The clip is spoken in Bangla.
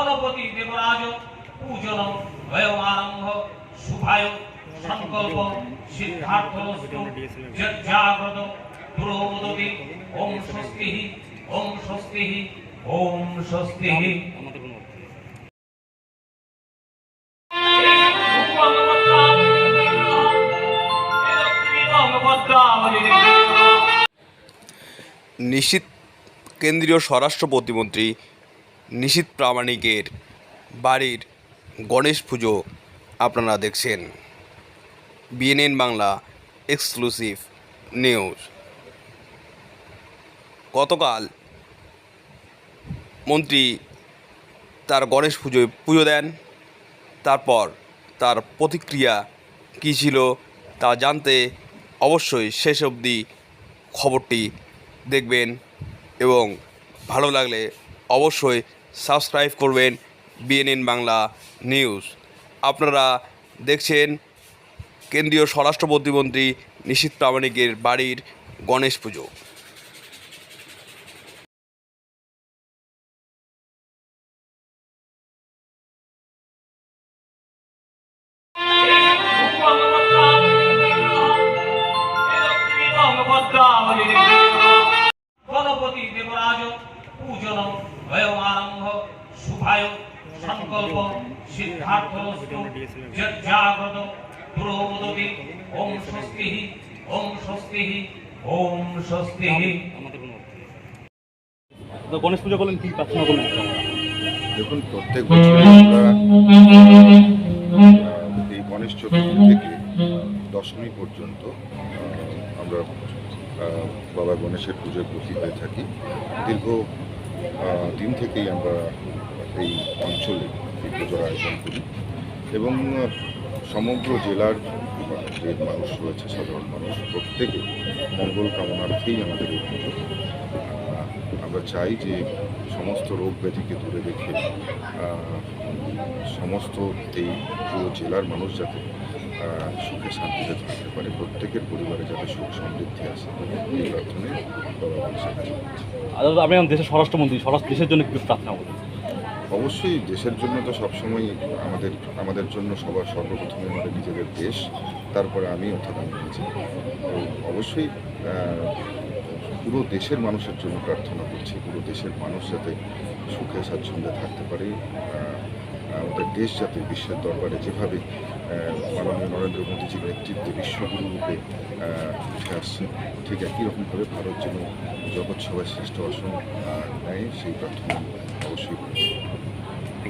গণপতি দেবরাজ পূজন ভয়মারম্ভ শুভায় সংকল্প সিদ্ধার্থস্তু জাগ্রত পুরোদতি ওম স্বস্তিঃ ওম স্বস্তিঃ ওম স্বস্তিঃ। নিশীথ কেন্দ্রীয় স্বরাষ্ট্র প্রতিমন্ত্রী নিশীথ প্রামাণিকের বাড়ির গণেশ পুজো আপনারা দেখছেন বিএনএন বাংলা এক্সক্লুসিভ নিউজ। গতকাল মন্ত্রী তার গণেশ পুজো দেন, তারপর তার প্রতিক্রিয়া কী ছিল তা জানতে অবশ্যই শেষ অবধি খবরটি দেখবেন এবং ভালো লাগলে অবশ্যই সাবস্ক্রাইব করবেন বিএনএন বাংলা নিউজ। আপনারা দেখছেন কেন্দ্রীয় স্বরাষ্ট্র প্রতিমন্ত্রী নিশীথ প্রামাণিকের বাড়ির গণেশ পুজো। গণপতি দেবরাজ পূজন ভয়মারম্ভ শুভায় সংকল্প সিদ্ধার্থস্তু জাগ্রত পুরোদতি ওম স্বস্তিঃ ওম স্বস্তিঃ ওম স্বস্তিঃ। গণেশ পুজো করলেন, কি প্রার্থনা করলেন? দেখুন, প্রত্যেক বছর আমরা এই গণেশ চতুর্থী থেকে দশমী পর্যন্ত আমরা বাবা গণেশের পুজোর প্রতি হয়ে থাকি। দীর্ঘ দিন থেকেই আমরা এই অঞ্চলে এই পুজোর আয়োজন করি এবং সমগ্র জেলার যে মানুষ রয়েছে, সাধারণ মানুষ, প্রত্যেকে মঙ্গল কামনার্থেই আমাদের এই পুজো। আমরা চাই যে সমস্ত রোগ ব্যাধিকে দূরে রেখে সমস্ত এই পুরো জেলার মানুষ যাতে সুখে শান্তিতে থাকতে পারে, প্রত্যেকের পরিবারে যাতে সুখ সমৃদ্ধি আসে, এই প্রার্থনায় বাবা গণেশের কাছে। আপনি দেশের স্বরাষ্ট্রমন্ত্রী, দেশের জন্য কি প্রার্থনা করবেন? অবশ্যই দেশের জন্য তো সবসময় আমাদের জন্য সর্বপ্রথমে আমাদের নিজেদের দেশ, তারপরে আমি অর্থাৎ আমি নিজে। তো অবশ্যই পুরো দেশের মানুষের জন্য প্রার্থনা করছি, পুরো দেশের মানুষ যাতে সুখে স্বাচ্ছন্দ্যে থাকতে পারে, আমাদের দেশ যাতে বিশ্বের দরবারে যেভাবে মাননীয় নরেন্দ্র মোদীজির নেতৃত্বে বিশ্বগুরু রূপে উঠে আসছে, ঠিক একই রকমভাবে ভারত যেন জগৎ সভায় শ্রেষ্ঠ আসন নেয়, সেই প্রার্থনা অবশ্যই।